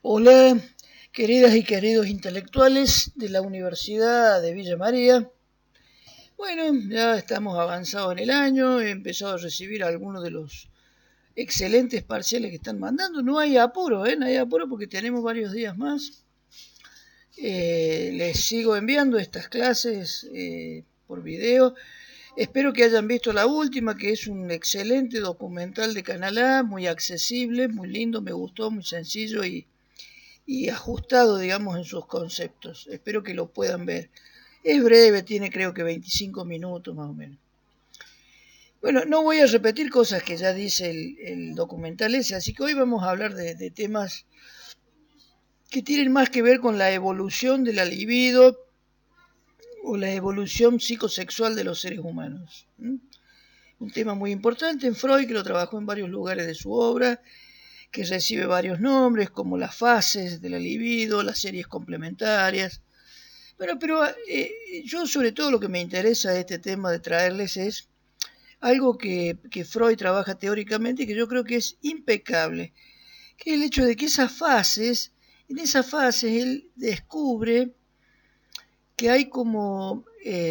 Hola, queridas y queridos intelectuales de la Universidad de Villa María. Bueno, ya estamos avanzados en el año, he empezado a recibir algunos de los excelentes parciales que están mandando. No hay apuro, no hay apuro porque tenemos varios días más. Les sigo enviando estas clases por video. Espero que hayan visto la última, que es un excelente documental de Canal A, muy accesible, muy lindo, me gustó, muy sencillo y ajustado, digamos, en sus conceptos. Espero que lo puedan ver. Es breve, tiene creo que 25 minutos más o menos. Bueno, no voy a repetir cosas que ya dice el documental ese, así que hoy vamos a hablar de temas que tienen más que ver con la evolución de la libido o la evolución psicosexual de los seres humanos. Un tema muy importante en Freud, que lo trabajó en varios lugares de su obra, que recibe varios nombres, como las fases de la libido, las series complementarias. Bueno, pero yo sobre todo lo que me interesa de este tema de traerles es algo que Freud trabaja teóricamente y que yo creo que es impecable, que es el hecho de que en esas fases él descubre que hay como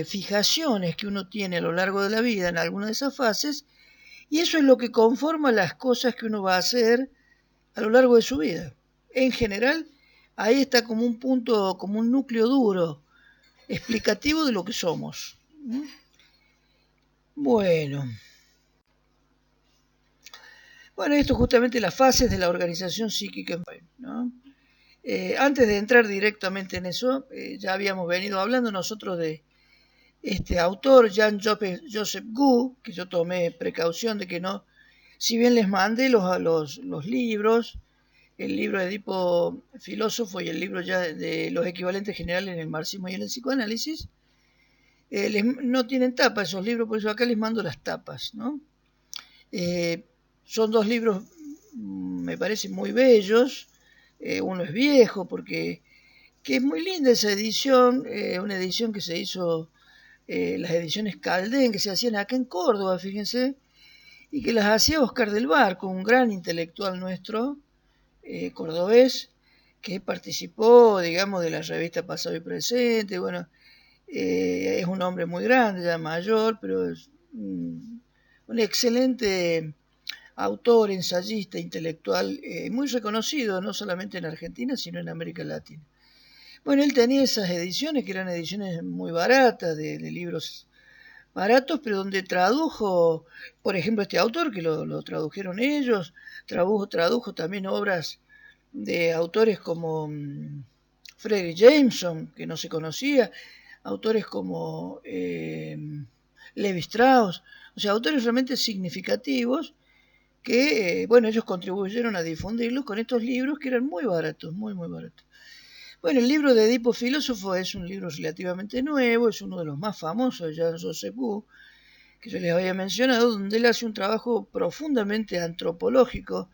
fijaciones que uno tiene a lo largo de la vida en alguna de esas fases, y eso es lo que conforma las cosas que uno va a hacer a lo largo de su vida. En general, ahí está como un punto, como un núcleo duro, explicativo de lo que somos. Bueno, bueno, esto justamente las fases de la organización psíquica, ¿no? Antes de entrar directamente en eso, ya habíamos venido hablando nosotros de este autor, Joseph Gu, que yo tomé precaución de que no, si bien les mandé los libros, el libro de Edipo Filósofo y el libro ya de los equivalentes generales en el marxismo y en el psicoanálisis, no tienen tapa esos libros, por eso acá les mando las tapas, ¿no? Son dos libros, me parecen muy bellos. Uno es viejo porque que es muy linda esa edición, una edición que se hizo, las ediciones Caldén, que se hacían acá en Córdoba, fíjense, y que las hacía Oscar del Barco, un gran intelectual nuestro, cordobés, que participó, digamos, de la revista Pasado y Presente. Bueno, es un hombre muy grande, ya mayor, pero es un excelente autor, ensayista, intelectual, muy reconocido, no solamente en Argentina, sino en América Latina. Bueno, él tenía esas ediciones, que eran ediciones muy baratas, de libros baratos, pero donde tradujo, por ejemplo, este autor, que lo tradujeron ellos, tradujo también obras de autores como Frederick Jameson, que no se conocía, autores como Levi Strauss, o sea, autores realmente significativos que, bueno, ellos contribuyeron a difundirlos con estos libros que eran muy baratos, muy, muy baratos. Bueno, el libro de Edipo Filósofo es un libro relativamente nuevo, es uno de los más famosos de Jean-Joseph Gu, que yo les había mencionado, donde él hace un trabajo profundamente antropológico,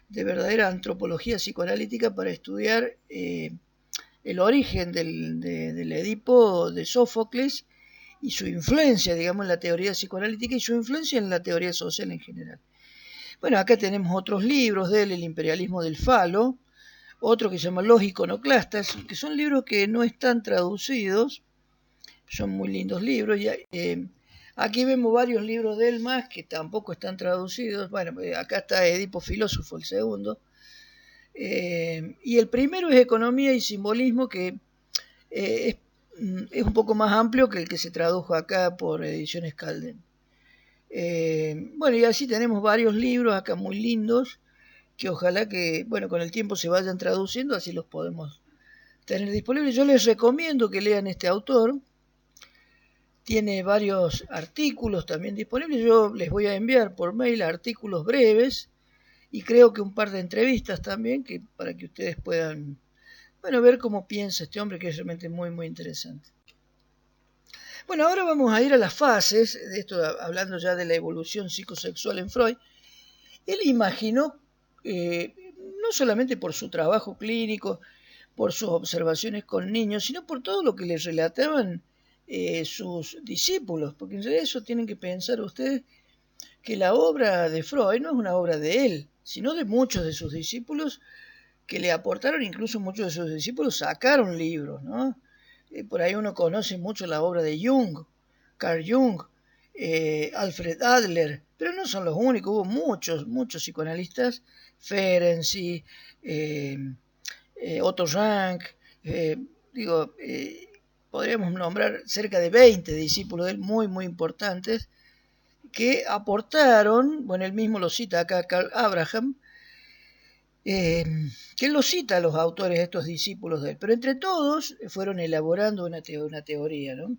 de verdadera antropología psicoanalítica para estudiar el origen del Edipo de Sófocles y su influencia, digamos, en la teoría psicoanalítica y su influencia en la teoría social en general. Bueno, acá tenemos otros libros de él, El imperialismo del falo, otro que se llama Los iconoclastas, que son libros que no están traducidos, son muy lindos libros. Aquí vemos varios libros de él más que tampoco están traducidos. Bueno, acá está Edipo Filósofo, el segundo. Y el primero es Economía y Simbolismo, que es un poco más amplio que el que se tradujo acá por Ediciones Calden. Bueno, y así tenemos varios libros acá muy lindos, que ojalá que, bueno, con el tiempo se vayan traduciendo, así los podemos tener disponibles. Yo les recomiendo que lean este autor. Tiene varios artículos también disponibles. Yo les voy a enviar por mail artículos breves y creo que un par de entrevistas también, que para que ustedes puedan, bueno, ver cómo piensa este hombre, que es realmente muy, muy interesante. Bueno, ahora vamos a ir a las fases, de esto hablando ya de la evolución psicosexual en Freud. Él imaginó, no solamente por su trabajo clínico, por sus observaciones con niños, sino por todo lo que les relataban sus discípulos, porque en realidad eso tienen que pensar ustedes, que la obra de Freud no es una obra de él, sino de muchos de sus discípulos que le aportaron, incluso muchos de sus discípulos sacaron libros, ¿no? Por ahí uno conoce mucho la obra de Jung, Carl Jung, Alfred Adler, pero no son los únicos, hubo muchos psicoanalistas, Ferenczi, Otto Rank, eh, digo, podríamos nombrar cerca de 20 discípulos de él muy importantes que aportaron, bueno, él mismo lo cita acá, Karl Abraham, que él lo cita a los autores, estos discípulos de él, pero entre todos fueron elaborando una teoría, ¿no?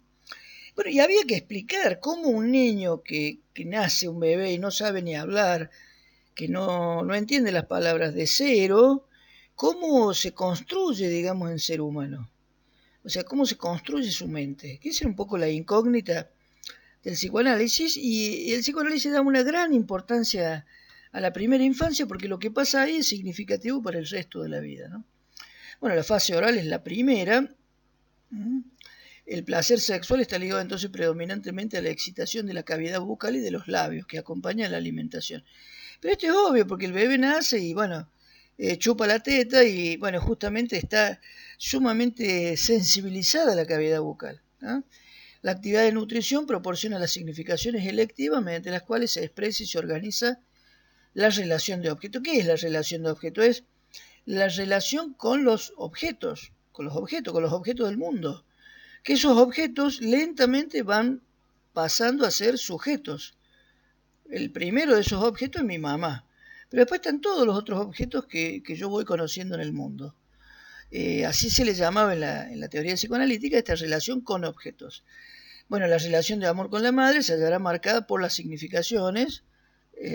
Bueno, y había que explicar cómo un niño que nace, un bebé, y no sabe ni hablar, que no entiende las palabras de cero, cómo se construye, digamos, en ser humano. O sea, cómo se construye su mente. Que esa era un poco la incógnita del psicoanálisis, y el psicoanálisis da una gran importancia a la primera infancia porque lo que pasa ahí es significativo para el resto de la vida, ¿no? Bueno, la fase oral es la primera. El placer sexual está ligado entonces predominantemente a la excitación de la cavidad bucal y de los labios, que acompaña a la alimentación. Pero esto es obvio porque el bebé nace y, bueno, chupa la teta y, bueno, justamente está sumamente sensibilizada la cavidad bucal, ¿no? La actividad de nutrición proporciona las significaciones electivas mediante las cuales se expresa y se organiza la relación de objeto. ¿Qué es la relación de objeto? Es la relación con los objetos, con los objetos del mundo. Que esos objetos lentamente van pasando a ser sujetos. El primero de esos objetos es mi mamá, pero después están todos los otros objetos que yo voy conociendo en el mundo. Así se le llamaba en la teoría psicoanalítica esta relación con objetos. Bueno, la relación de amor con la madre se hallará marcada por las significaciones,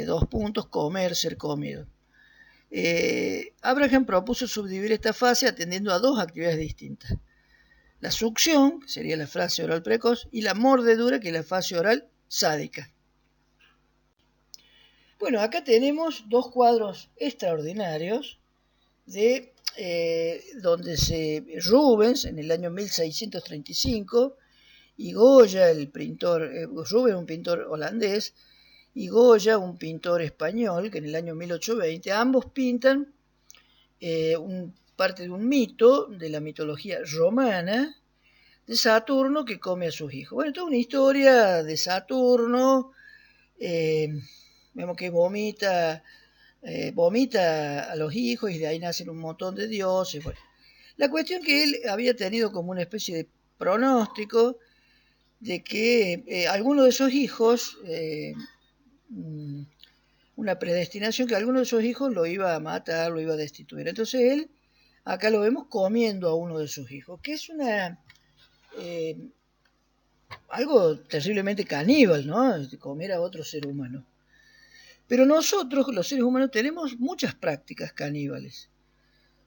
dos puntos, comer, ser comido. Abraham propuso subdividir esta fase atendiendo a dos actividades distintas. La succión, que sería la fase oral precoz, y la mordedura, que es la fase oral sádica. Bueno, acá tenemos dos cuadros extraordinarios de donde Rubens, en el año 1635, y Goya, el pintor, Rubens, un pintor holandés, y Goya, un pintor español, que en el año 1820, ambos pintan parte de un mito de la mitología romana de Saturno que come a sus hijos. Bueno, toda una historia de Saturno, vemos que vomita a los hijos y de ahí nacen un montón de dioses. Bueno, la cuestión que él había tenido como una especie de pronóstico de que alguno de esos hijos, una predestinación que alguno de esos hijos lo iba a matar, lo iba a destituir. Entonces él, acá lo vemos comiendo a uno de sus hijos, que es algo terriblemente caníbal, ¿no? Comer a otro ser humano. Pero nosotros, los seres humanos, tenemos muchas prácticas caníbales.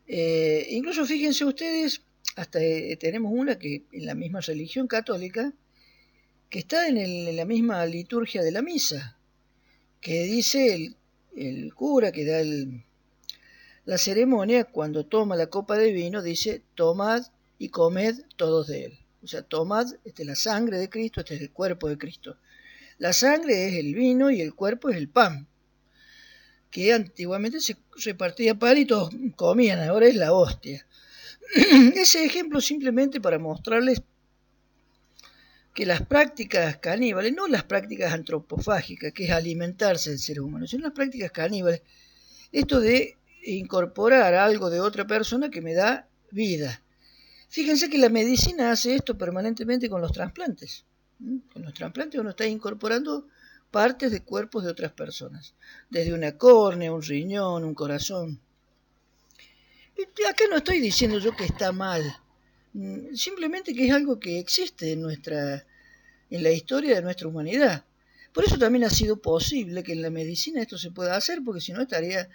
Incluso fíjense ustedes, hasta tenemos una que en la misma religión católica, que está en la misma liturgia de la misa, que dice el cura que da la ceremonia, cuando toma la copa de vino, dice, tomad y comed todos de él. O sea, tomad, esta es la sangre de Cristo, este es el cuerpo de Cristo. La sangre es el vino y el cuerpo es el pan, que antiguamente se repartía pan y todos comían, ahora es la hostia. Ese ejemplo simplemente para mostrarles que las prácticas caníbales, no las prácticas antropofágicas, que es alimentarse del ser humano, sino las prácticas caníbales, esto de incorporar algo de otra persona que me da vida. Fíjense que la medicina hace esto permanentemente con los trasplantes. Con los trasplantes uno está incorporando partes de cuerpos de otras personas, desde una córnea, un riñón, un corazón. Y acá no estoy diciendo yo que está mal, simplemente que es algo que existe en la historia de nuestra humanidad. Por eso también ha sido posible que en la medicina esto se pueda hacer, porque si no estaría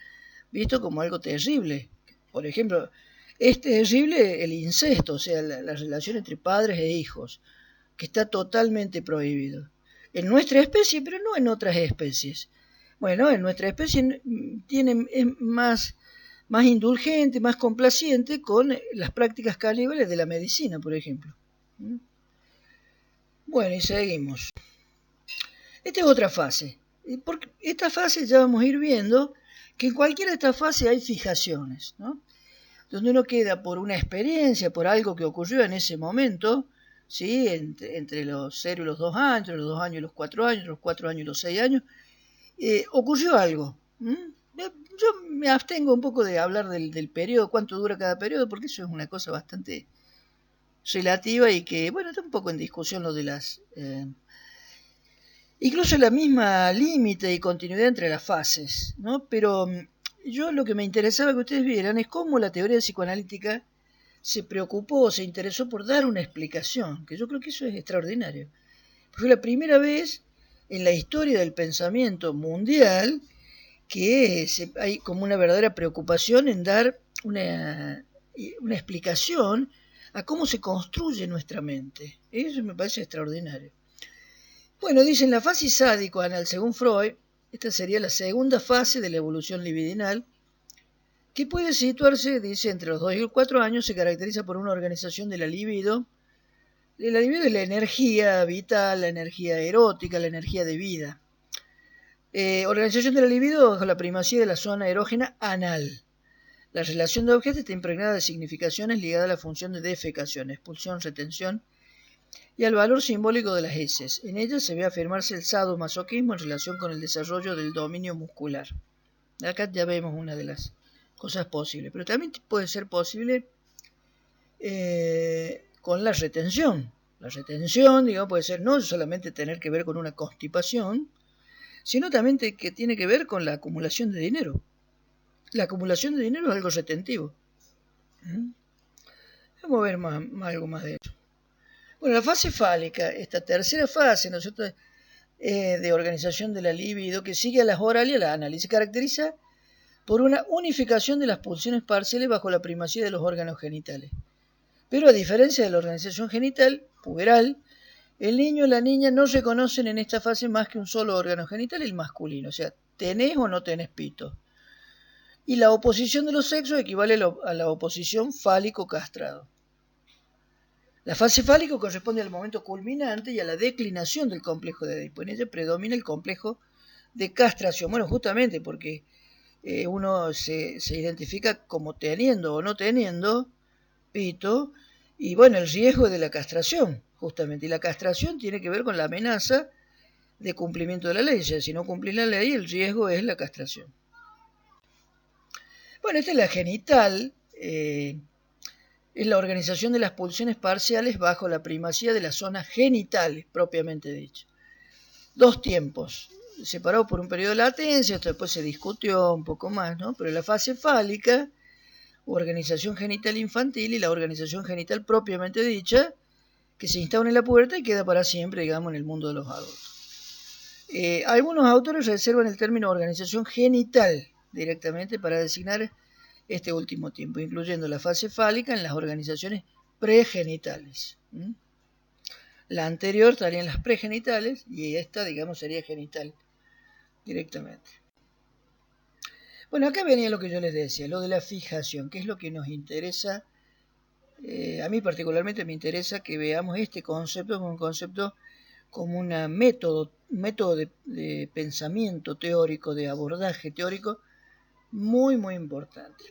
visto como algo terrible. Por ejemplo, es terrible el incesto, o sea, la relación entre padres e hijos, que está totalmente prohibido. En nuestra especie, pero no en otras especies. Bueno, en nuestra especie es más indulgente, más complaciente con las prácticas caníbales de la medicina, por ejemplo. Bueno, y seguimos. Esta es otra fase. Porque esta fase ya vamos a ir viendo que en cualquiera de estas fases hay fijaciones, ¿no? donde uno queda por una experiencia, por algo que ocurrió en ese momento, ¿sí? Entre los 0 y los 2 años, entre los 2 años y los 4 años, los 4 años y los 6 años, ocurrió algo. Yo me abstengo un poco de hablar del periodo, cuánto dura cada periodo, porque eso es una cosa bastante relativa y que, bueno, está un poco en discusión lo de las... incluso la misma límite y continuidad entre las fases, ¿no? Pero yo lo que me interesaba que ustedes vieran es cómo la teoría psicoanalítica se preocupó, se interesó por dar una explicación, que yo creo que eso es extraordinario. Fue la primera vez en la historia del pensamiento mundial que hay como una verdadera preocupación en dar una explicación a cómo se construye nuestra mente. Eso me parece extraordinario. Bueno, dicen la fase sádico-anal, según Freud, esta sería la segunda fase de la evolución libidinal, que puede situarse, dice, entre los 2 y los 4 años, se caracteriza por una organización de la libido. La libido es la energía vital, la energía erótica, la energía de vida. Organización de la libido bajo la primacía de la zona erógena anal. La relación de objetos está impregnada de significaciones ligadas a la función de defecación, expulsión, retención y al valor simbólico de las heces. En ella se ve afirmarse el sadomasoquismo en relación con el desarrollo del dominio muscular. Acá ya vemos una de las cosas posibles, pero también puede ser posible con la retención. La retención, digamos, puede ser no solamente tener que ver con una constipación, sino también que tiene que ver con la acumulación de dinero. La acumulación de dinero es algo retentivo. Vamos a ver algo más de eso. Bueno, la fase fálica, esta tercera fase, ¿no es cierto?, de organización de la libido, que sigue a las orales y a la anal, se caracteriza por una unificación de las pulsiones parciales bajo la primacía de los órganos genitales. Pero a diferencia de la organización genital, puberal, el niño y la niña no reconocen en esta fase más que un solo órgano genital, el masculino, o sea, tenés o no tenés pito. Y la oposición de los sexos equivale a la oposición fálico-castrado. La fase fálico corresponde al momento culminante y a la declinación del complejo de Edipo. En ella predomina el complejo de castración. Bueno, justamente porque uno se identifica como teniendo o no teniendo pito, y bueno, el riesgo de la castración, justamente. Y la castración tiene que ver con la amenaza de cumplimiento de la ley. O sea, si no cumplís la ley, el riesgo es la castración. Bueno, esta es la genital. Es la organización de las pulsiones parciales bajo la primacía de las zonas genitales, propiamente dicho. 2 tiempos, separados por un periodo de latencia, esto después se discutió un poco más, ¿no? Pero la fase fálica, organización genital infantil, y la organización genital propiamente dicha, que se instaura en la pubertad y queda para siempre, digamos, en el mundo de los adultos. Algunos autores reservan el término organización genital directamente para designar este último tiempo, incluyendo la fase fálica en las organizaciones pregenitales. La anterior estaría en las pregenitales y esta, digamos, sería genital directamente. Bueno, acá venía lo que yo les decía, lo de la fijación, que es lo que nos interesa. A mí particularmente me interesa que veamos este concepto como un concepto, como un método de pensamiento teórico, de abordaje teórico, muy, muy importante.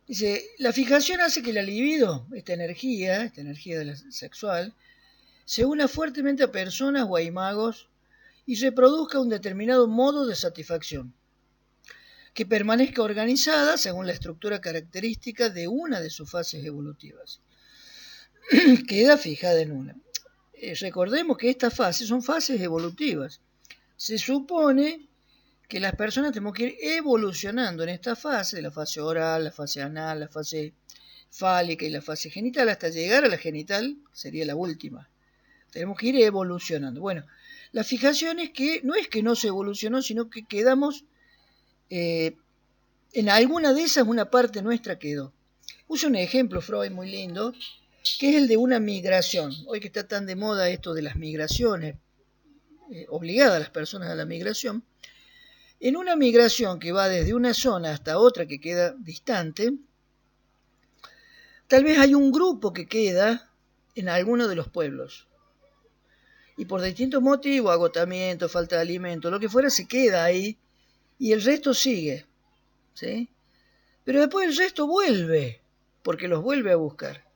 Dice, la fijación hace que la libido, esta energía sexual, se una fuertemente a personas o a imagos y reproduzca un determinado modo de satisfacción, que permanezca organizada según la estructura característica de una de sus fases evolutivas. Queda fijada en una. Recordemos que estas fases son fases evolutivas. Se supone que las personas tenemos que ir evolucionando en esta fase, de la fase oral, la fase anal, la fase fálica y la fase genital, hasta llegar a la genital, sería la última. Tenemos que ir evolucionando. Bueno, la fijación es que no se evolucionó, sino que quedamos, en alguna de esas una parte nuestra quedó. Uso un ejemplo, Freud, muy lindo, que es el de una migración. Hoy que está tan de moda esto de las migraciones, obligada a las personas a la migración. En una migración que va desde una zona hasta otra que queda distante, tal vez hay un grupo que queda en alguno de los pueblos. Y por distintos motivos, agotamiento, falta de alimento, lo que fuera, se queda ahí y el resto sigue, ¿sí? Pero después el resto vuelve, porque los vuelve a buscar.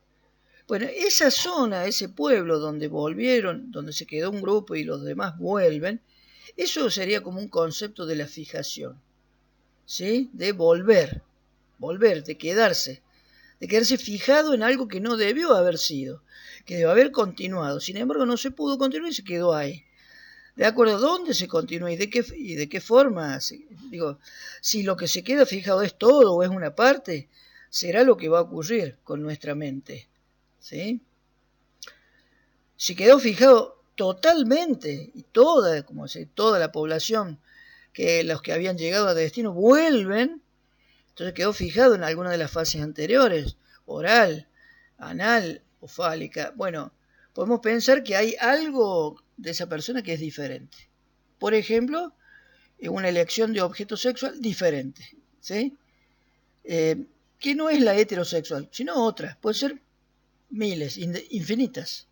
Bueno, esa zona, ese pueblo donde volvieron, donde se quedó un grupo y los demás vuelven, eso sería como un concepto de la fijación, ¿sí? De volver, de quedarse fijado en algo que no debió haber sido, que debió haber continuado. Sin embargo, no se pudo continuar y se quedó ahí. ¿De acuerdo? ¿Dónde se continúa y de qué forma? Digo, si lo que se queda fijado es todo o es una parte, será lo que va a ocurrir con nuestra mente. ¿Sí? Si quedó fijado totalmente y toda la población, que los que habían llegado a destino vuelven, entonces quedó fijado en alguna de las fases anteriores, oral, anal o fálica. Bueno, podemos pensar que hay algo de esa persona que es diferente. Por ejemplo, una elección de objeto sexual diferente, ¿sí? Que no es la heterosexual, sino otra. Puede ser miles, infinitas,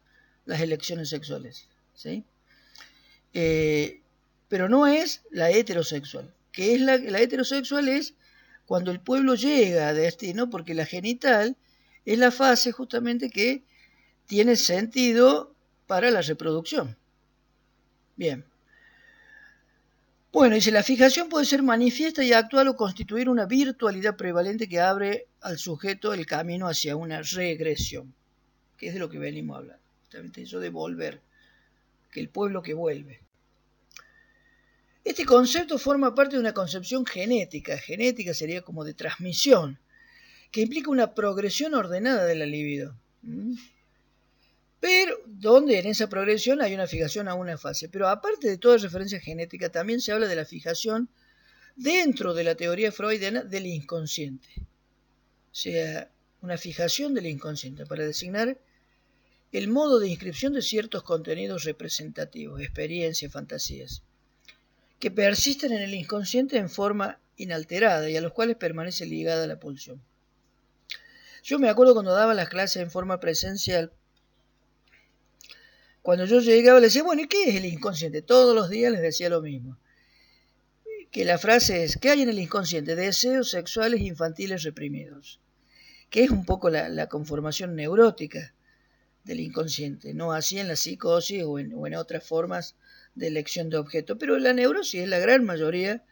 las elecciones sexuales, ¿sí? Pero no es la heterosexual. Que es la heterosexual es cuando el pueblo llega a destino, porque la genital es la fase justamente que tiene sentido para la reproducción. Bien. Bueno, dice, la fijación puede ser manifiesta y actual o constituir una virtualidad prevalente que abre al sujeto el camino hacia una regresión, que es de lo que venimos hablando. Justamente eso de volver, que el pueblo que vuelve. Este concepto forma parte de una concepción genética. Genética sería como de transmisión, que implica una progresión ordenada de la libido. Pero donde en esa progresión hay una fijación a una fase. Pero aparte de toda referencia genética, también se habla de la fijación dentro de la teoría freudiana del inconsciente. O sea, una fijación del inconsciente para designar el modo de inscripción de ciertos contenidos representativos, experiencias, fantasías, que persisten en el inconsciente en forma inalterada y a los cuales permanece ligada la pulsión. Yo me acuerdo cuando daba las clases en forma presencial, cuando yo llegaba les decía, bueno, ¿y qué es el inconsciente? Todos los días les decía lo mismo. Que la frase es, ¿qué hay en el inconsciente? Deseos sexuales infantiles reprimidos, que es un poco la conformación neurótica del inconsciente, no así en la psicosis o en otras formas de elección de objeto, pero la neurosis es la gran mayoría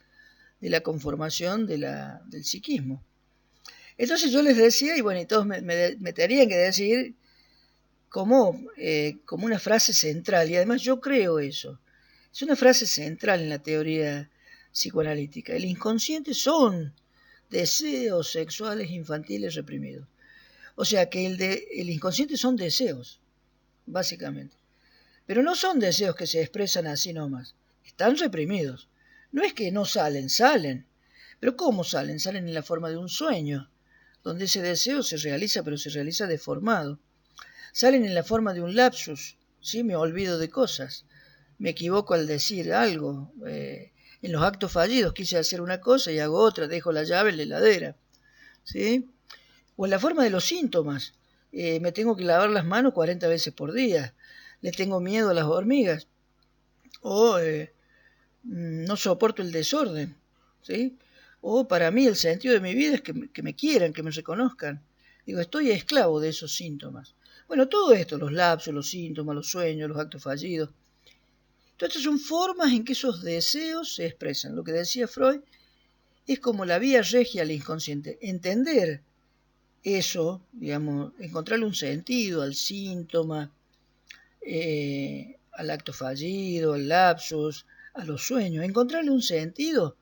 de la conformación del psiquismo. Entonces yo les decía, y bueno, y todos me tenían que decir como una frase central, y además yo creo eso, es una frase central en la teoría psicoanalítica. El inconsciente son deseos sexuales infantiles reprimidos. O sea que el inconsciente son deseos, básicamente. Pero no son deseos que se expresan así nomás, están reprimidos. No es que no salen, salen. Pero ¿cómo salen? Salen en la forma de un sueño, donde ese deseo se realiza, pero se realiza deformado. Salen en la forma de un lapsus, ¿sí? Me olvido de cosas, me equivoco al decir algo. En los actos fallidos quise hacer una cosa y hago otra, dejo la llave en la heladera, ¿sí? O en la forma de los síntomas. Me tengo que lavar las manos 40 veces por día. Le tengo miedo a las hormigas. O no soporto el desorden, ¿sí? O para mí el sentido de mi vida es que me quieran, que me reconozcan. Digo, estoy esclavo de esos síntomas. Bueno, todo esto, los lapsos, los síntomas, los sueños, los actos fallidos, todas estas son formas en que esos deseos se expresan. Lo que decía Freud es como la vía regia al inconsciente. Entender eso, digamos, encontrarle un sentido al síntoma, al acto fallido, al lapsus, a los sueños. Encontrarle un sentido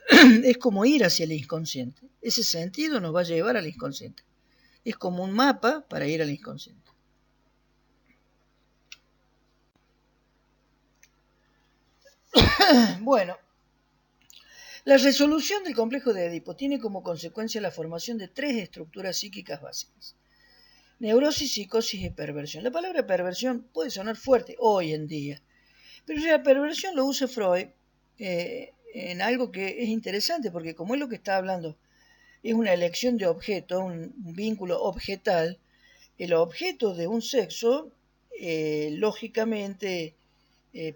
es como ir hacia el inconsciente. Ese sentido nos va a llevar al inconsciente. Es como un mapa para ir al inconsciente. Bueno, la resolución del complejo de Edipo tiene como consecuencia la formación de 3 estructuras psíquicas básicas: neurosis, psicosis y perversión. La palabra perversión puede sonar fuerte hoy en día, pero la perversión lo usa Freud en algo que es interesante, porque como es lo que está hablando, es una elección de objeto, un vínculo objetal. El objeto de un sexo, lógicamente,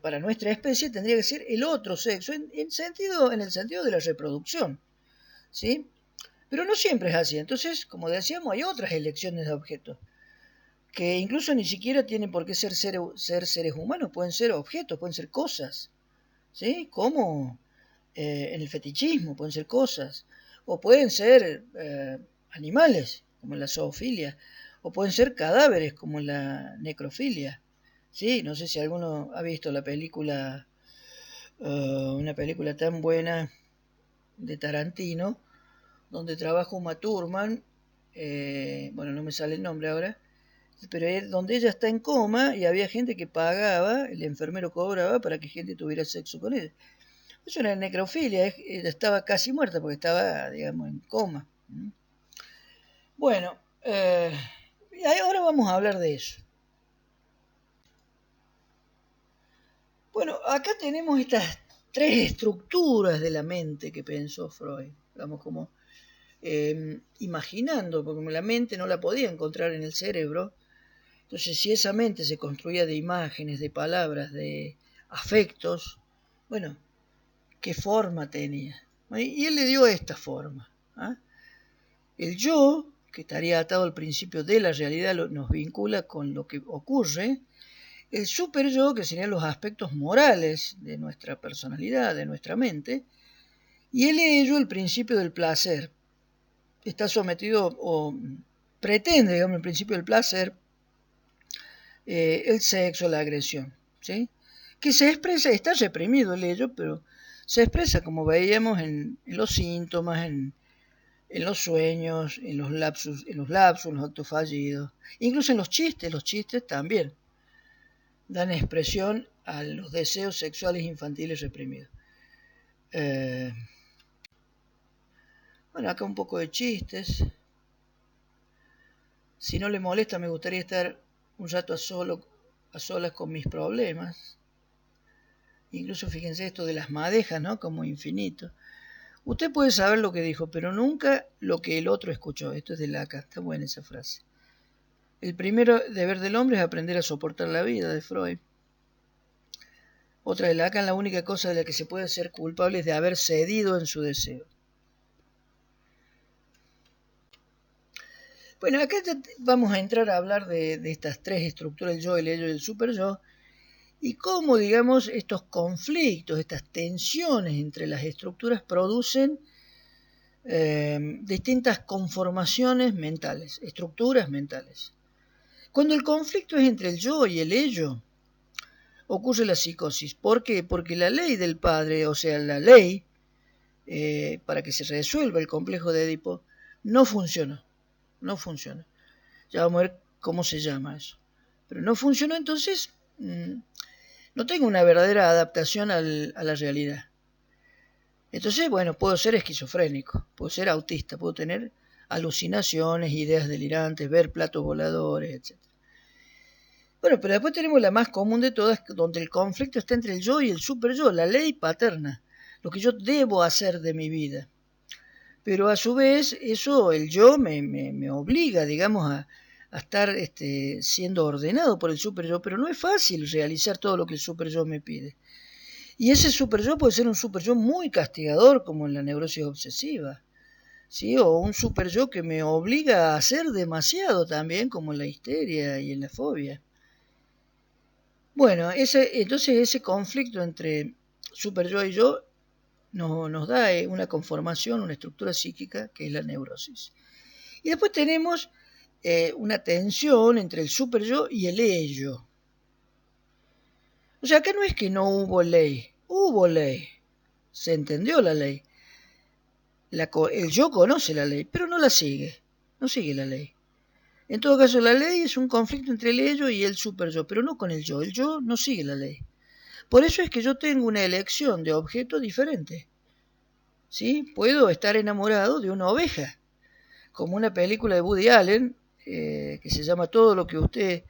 para nuestra especie tendría que ser el otro sexo, en el sentido de la reproducción, ¿sí? Pero no siempre es así. Entonces, como decíamos, hay otras elecciones de objetos, que incluso ni siquiera tienen por qué ser seres humanos, pueden ser objetos, pueden ser cosas, ¿sí? Como en el fetichismo, pueden ser cosas, o pueden ser animales, como en la zoofilia, o pueden ser cadáveres, como en la necrofilia. Sí, no sé si alguno ha visto la película, una película tan buena de Tarantino, donde trabaja Uma Thurman, bueno, no me sale el nombre ahora, pero es donde ella está en coma y había gente que pagaba, el enfermero cobraba para que gente tuviera sexo con ella. Eso era necrofilia, ella estaba casi muerta porque estaba, digamos, en coma. Bueno, y ahora vamos a hablar de eso. Bueno, acá tenemos estas tres estructuras de la mente que pensó Freud, digamos, como imaginando, porque la mente no la podía encontrar en el cerebro. Entonces, si esa mente se construía de imágenes, de palabras, de afectos, bueno, ¿qué forma tenía? Y él le dio esta forma. ¿Ah? El yo, que estaría atado al principio de la realidad, nos vincula con lo que ocurre. El super yo, que serían los aspectos morales de nuestra personalidad, de nuestra mente. Y el ello, el principio del placer. Está sometido o pretende, digamos, el principio del placer, el sexo, la agresión, ¿sí? Que se expresa, está reprimido el ello, pero se expresa, como veíamos, en los síntomas, en los sueños, en los actos fallidos, incluso en los chistes también dan expresión a los deseos sexuales infantiles reprimidos. Bueno, acá un poco de chistes. Si no le molesta, me gustaría estar un rato a solas con mis problemas. Incluso fíjense esto de las madejas, ¿no? Como infinito. Usted puede saber lo que dijo, pero nunca lo que el otro escuchó. Esto es de Lacan, está buena esa frase. El primero deber del hombre es aprender a soportar la vida, de Freud. Otra de Lacan, la única cosa de la que se puede ser culpable es de haber cedido en su deseo. Bueno, acá vamos a entrar a hablar de estas tres estructuras, el yo, el ello y el super yo, y cómo, digamos, estos conflictos, estas tensiones entre las estructuras producen distintas conformaciones mentales, estructuras mentales. Cuando el conflicto es entre el yo y el ello, ocurre la psicosis. ¿Por qué? Porque la ley del padre, o sea, la ley para que se resuelva el complejo de Edipo, no funciona. No funciona. Ya vamos a ver cómo se llama eso. Pero no funcionó, entonces no tengo una verdadera adaptación a la realidad. Entonces, bueno, puedo ser esquizofrénico, puedo ser autista, puedo tener alucinaciones, ideas delirantes, ver platos voladores, etc. Bueno, pero después tenemos la más común de todas, donde el conflicto está entre el yo y el super yo, la ley paterna, lo que yo debo hacer de mi vida. Pero a su vez, eso, el yo me obliga, digamos, a estar siendo ordenado por el super yo, pero no es fácil realizar todo lo que el super yo me pide. Y ese super yo puede ser un super yo muy castigador, como en la neurosis obsesiva, ¿sí? O un super yo que me obliga a hacer demasiado también, como en la histeria y en la fobia. Bueno, entonces ese conflicto entre super yo y yo nos da una conformación, una estructura psíquica que es la neurosis. Y después tenemos una tensión entre el super yo y el ello. O sea, acá no es que no hubo ley, se entendió la ley. El yo conoce la ley, pero no la sigue, no sigue la ley. En todo caso, la ley es un conflicto entre el ello y el super yo, pero no con el yo no sigue la ley. Por eso es que yo tengo una elección de objeto diferente. ¿Sí? Puedo estar enamorado de una oveja, como una película de Woody Allen, que se llama Todo lo que usted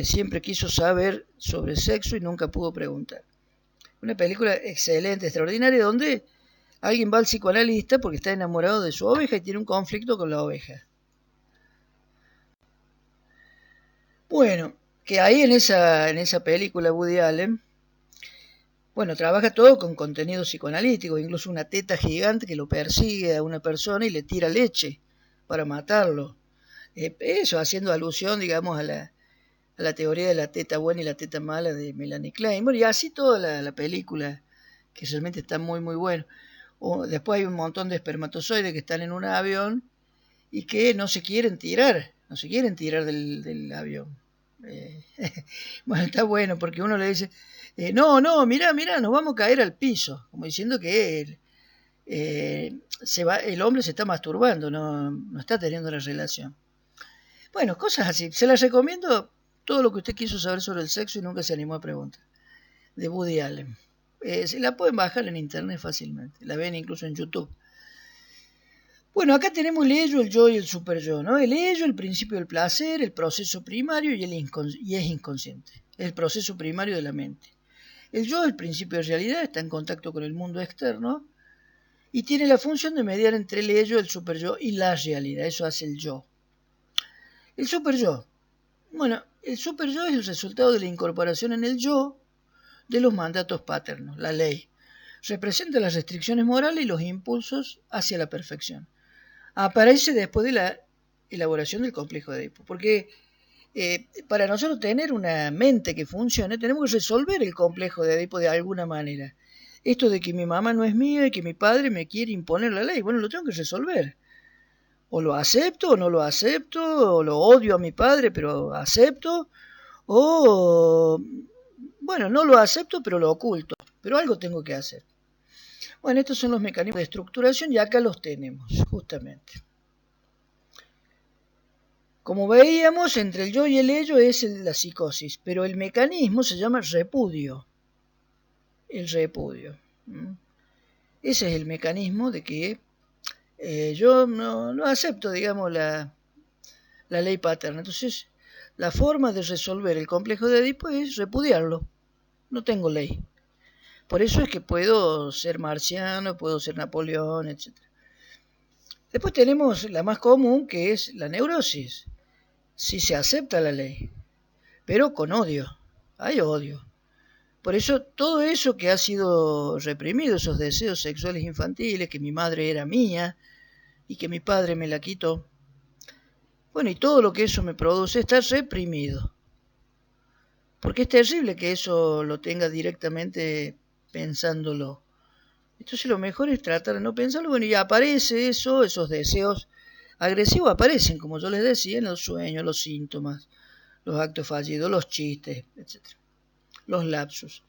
siempre quiso saber sobre sexo y nunca pudo preguntar. Una película excelente, extraordinaria, donde alguien va al psicoanalista porque está enamorado de su oveja y tiene un conflicto con la oveja. Bueno, que ahí en esa película Woody Allen, Bueno, trabaja todo con contenido psicoanalítico, incluso una teta gigante que lo persigue a una persona y le tira leche para matarlo. Eso haciendo alusión, digamos, a la teoría de la teta buena y la teta mala de Melanie Klein. Bueno, y así toda la película, que realmente está muy, muy bueno. Después hay un montón de espermatozoides que están en un avión y que no se quieren tirar, no se quieren tirar del avión. Eh, bueno, está bueno porque uno le dice, no, no, mirá, mirá, nos vamos a caer al piso, como diciendo que el hombre se está masturbando, no, no está teniendo la relación. Bueno, cosas así. Se las recomiendo todo lo que usted quiso saber sobre el sexo y nunca se animó a preguntar. De Woody Allen. Se la pueden bajar en internet fácilmente. La ven incluso en YouTube. Bueno, acá tenemos el ello, el yo y el super yo, ¿no? El ello, el principio del placer, el proceso primario y es inconsciente. Es el proceso primario de la mente. El yo, el principio de realidad, está en contacto con el mundo externo y tiene la función de mediar entre el ello, el super yo y la realidad. Eso hace el yo. El super yo. Bueno, el super yo es el resultado de la incorporación en el yo de los mandatos paternos, la ley. Representa las restricciones morales y los impulsos hacia la perfección. Aparece después de la elaboración del complejo de Edipo, porque para nosotros tener una mente que funcione, tenemos que resolver el complejo de Edipo de alguna manera. Esto de que mi mamá no es mía y que mi padre me quiere imponer la ley, bueno, lo tengo que resolver. O lo acepto o no lo acepto, o lo odio a mi padre, pero acepto, o, bueno, no lo acepto, pero lo oculto, pero algo tengo que hacer. Bueno, estos son los mecanismos de estructuración y acá los tenemos, justamente. Como veíamos, entre el yo y el ello es la psicosis, pero el mecanismo se llama repudio. El repudio. Ese es el mecanismo de que yo no acepto, digamos, la ley paterna. Entonces, la forma de resolver el complejo de Edipo es repudiarlo. No tengo ley. Por eso es que puedo ser marciano, puedo ser Napoleón, etc. Después tenemos la más común, que es la neurosis. Si se acepta la ley, pero con odio. Hay odio. Por eso todo eso que ha sido reprimido, esos deseos sexuales infantiles, que mi madre era mía y que mi padre me la quitó, bueno, y todo lo que eso me produce está reprimido. Porque es terrible que eso lo tenga directamente pensándolo. Entonces lo mejor es tratar de no pensarlo. Bueno, y aparece eso, esos deseos agresivos aparecen, como yo les decía, en los sueños, los síntomas, los actos fallidos, los chistes, etcétera, los lapsus.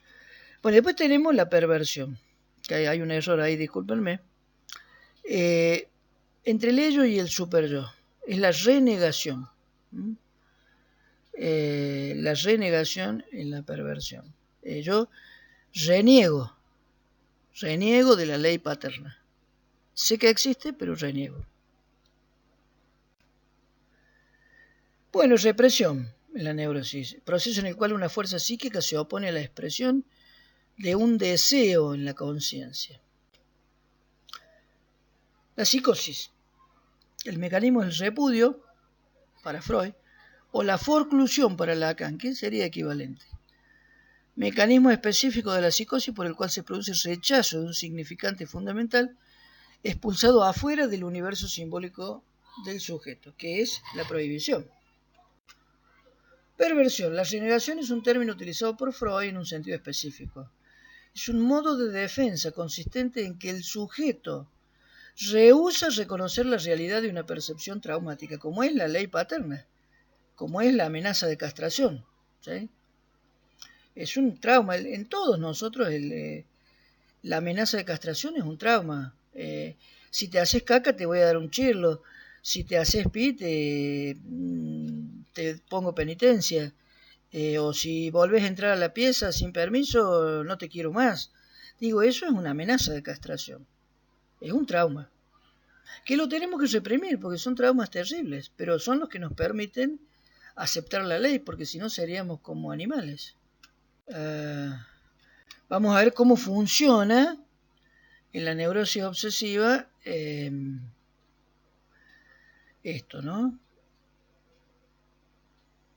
Bueno, después tenemos la perversión, que hay un error ahí, discúlpenme. Entre el ello y el super yo, es la renegación. La renegación en la perversión. Yo reniego de la ley paterna. Sé que existe, pero reniego. Bueno, represión en la neurosis, proceso en el cual una fuerza psíquica se opone a la expresión de un deseo en la conciencia. La psicosis, el mecanismo del repudio para Freud, o la forclusión para Lacan, que sería equivalente. Mecanismo específico de la psicosis por el cual se produce rechazo de un significante fundamental expulsado afuera del universo simbólico del sujeto, que es la prohibición. Perversión. La renegación es un término utilizado por Freud en un sentido específico. Es un modo de defensa consistente en que el sujeto rehúsa reconocer la realidad de una percepción traumática, como es la ley paterna, como es la amenaza de castración. ¿Sí? Es un trauma. En todos nosotros la amenaza de castración es un trauma. Si te haces caca te voy a dar un chirlo. Si te haces pi te pongo penitencia. O si volvés a entrar a la pieza sin permiso, no te quiero más. Digo, eso es una amenaza de castración. Es un trauma. Que lo tenemos que reprimir porque son traumas terribles, pero son los que nos permiten aceptar la ley, porque si no seríamos como animales. Vamos a ver cómo funciona en la neurosis obsesiva esto, ¿no?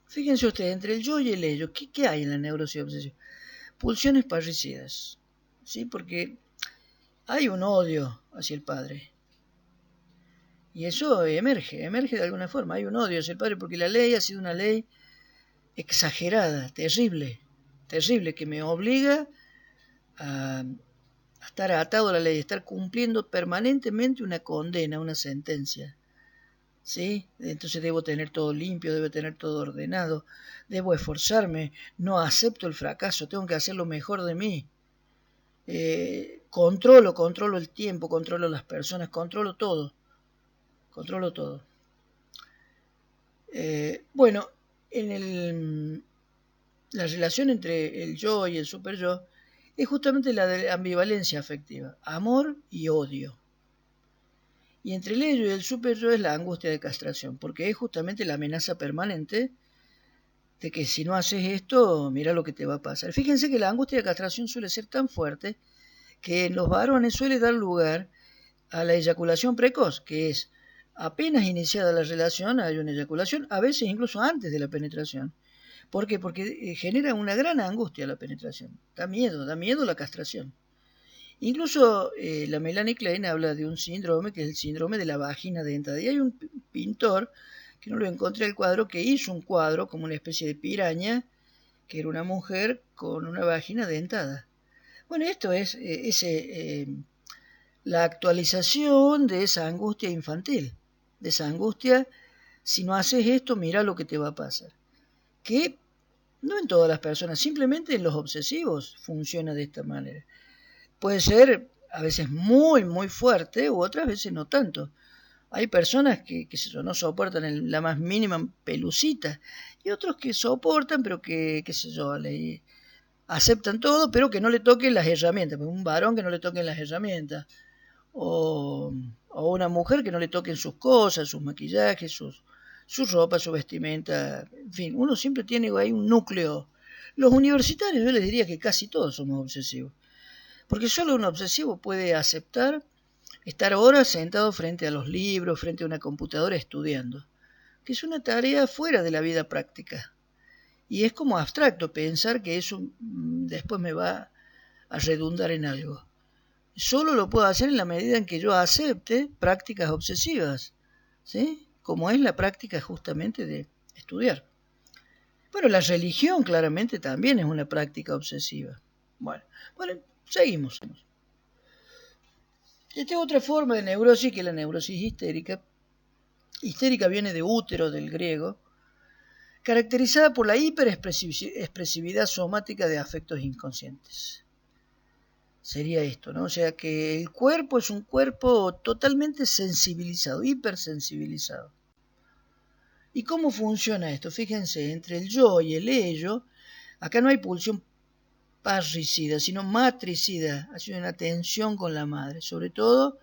Fíjense ustedes, entre el yo y el ello, ¿qué hay en la neurosis obsesiva? Pulsiones parricidas. ¿sí? Porque hay un odio hacia el padre. Y eso emerge de alguna forma. Hay un odio hacia el padre porque la ley ha sido una ley exagerada, terrible, que me obliga a estar atado a la ley, a estar cumpliendo permanentemente una condena, una sentencia. ¿Sí? Entonces debo tener todo limpio, debo tener todo ordenado, debo esforzarme, no acepto el fracaso, tengo que hacer lo mejor de mí. Controlo el tiempo, controlo las personas, controlo todo. Bueno, la relación entre el yo y el super yo es justamente la de ambivalencia afectiva, amor y odio. Y entre el ello y el super yo es la angustia de castración, porque es justamente la amenaza permanente de que si no haces esto, mira lo que te va a pasar. Fíjense que la angustia de castración suele ser tan fuerte que en los varones suele dar lugar a la eyaculación precoz, que es apenas iniciada la relación, hay una eyaculación, a veces incluso antes de la penetración. ¿Por qué? Porque genera una gran angustia la penetración. Da miedo la castración. Incluso la Melanie Klein habla de un síndrome que es el síndrome de la vagina dentada. Y hay un pintor, que no lo encontré el cuadro, que hizo un cuadro como una especie de piraña, que era una mujer con una vagina dentada. Bueno, esto es la actualización de esa angustia infantil, de esa angustia, si no haces esto, mira lo que te va a pasar. Que no en todas las personas, simplemente en los obsesivos funciona de esta manera. Puede ser a veces muy fuerte u otras veces no tanto. Hay personas que no soportan la más mínima pelucita y otros que soportan pero que aceptan todo pero que no le toquen las herramientas. Un varón que no le toquen las herramientas o una mujer que no le toquen sus cosas, sus maquillajes, su ropa, su vestimenta, en fin, uno siempre tiene ahí un núcleo. Los universitarios yo les diría que casi todos somos obsesivos. Porque solo un obsesivo puede aceptar estar horas sentado frente a los libros, frente a una computadora estudiando, que es una tarea fuera de la vida práctica. Y es como abstracto pensar que eso después me va a redundar en algo. Solo lo puedo hacer en la medida en que yo acepte prácticas obsesivas, ¿sí? Como es la práctica justamente de estudiar. Bueno, la religión claramente también es una práctica obsesiva. Bueno, seguimos. Esta es otra forma de neurosis que es la neurosis histérica. Histérica viene de útero, del griego, caracterizada por la hiperexpresividad somática de afectos inconscientes. Sería esto, ¿no? O sea que el cuerpo es un cuerpo totalmente sensibilizado, hipersensibilizado. ¿Y cómo funciona esto? Fíjense, entre el yo y el ello, acá no hay pulsión parricida, sino matricida, ha sido una tensión con la madre, sobre todo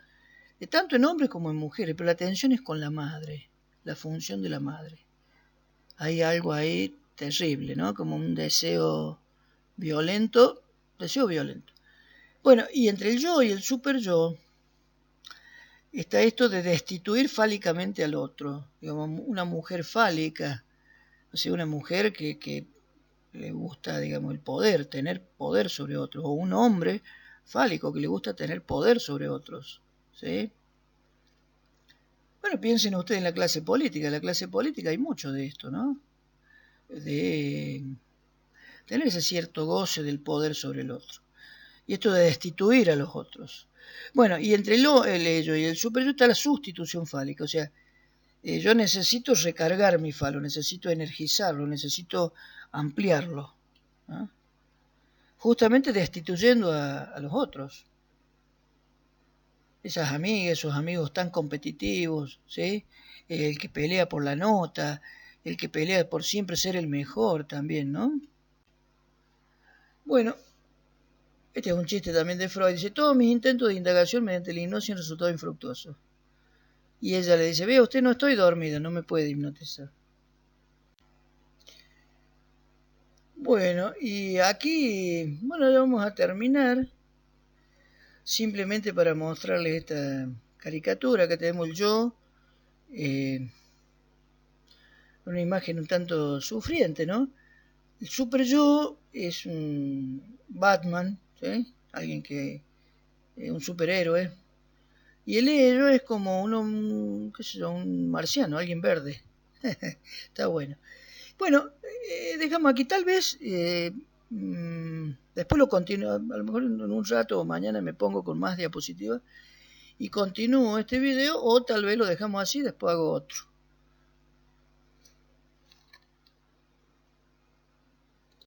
tanto en hombres como en mujeres, pero la tensión es con la madre, la función de la madre. Hay algo ahí terrible, ¿no? Como un deseo violento. Bueno, y entre el yo y el super yo está esto de destituir fálicamente al otro. Digamos, una mujer fálica, o sea, una mujer que le gusta, digamos, el poder, tener poder sobre otros, o un hombre fálico que le gusta tener poder sobre otros, ¿sí? Bueno, piensen ustedes en la clase política. En la clase política hay mucho de esto, ¿no? De tener ese cierto goce del poder sobre el otro. Y esto de destituir a los otros. Bueno, y entre el ello y el superyo está la sustitución fálica. O sea, yo necesito recargar mi falo, necesito energizarlo, necesito ampliarlo, ¿no? Justamente destituyendo a los otros. Esas amigas, esos amigos tan competitivos, ¿sí? El que pelea por la nota, el que pelea por siempre ser el mejor también, ¿no? Bueno, este es un chiste también de Freud. Dice, todos mis intentos de indagación mediante la hipnosis han resultado infructuosos. Y ella le dice, vea, usted no estoy dormida, no me puede hipnotizar. Bueno, y aquí, bueno, ya vamos a terminar. Simplemente para mostrarles esta caricatura que tenemos el yo. Una imagen un tanto sufriente, ¿no? El super yo es un Batman, ¿sí? alguien que un superhéroe. Y el héroe es como uno, qué sé yo, un marciano, alguien verde. Está bueno. Bueno, dejamos aquí. Tal vez después lo continúo. A lo mejor en un rato o mañana me pongo con más diapositivas y continúo este video, o tal vez lo dejamos así y después hago otro.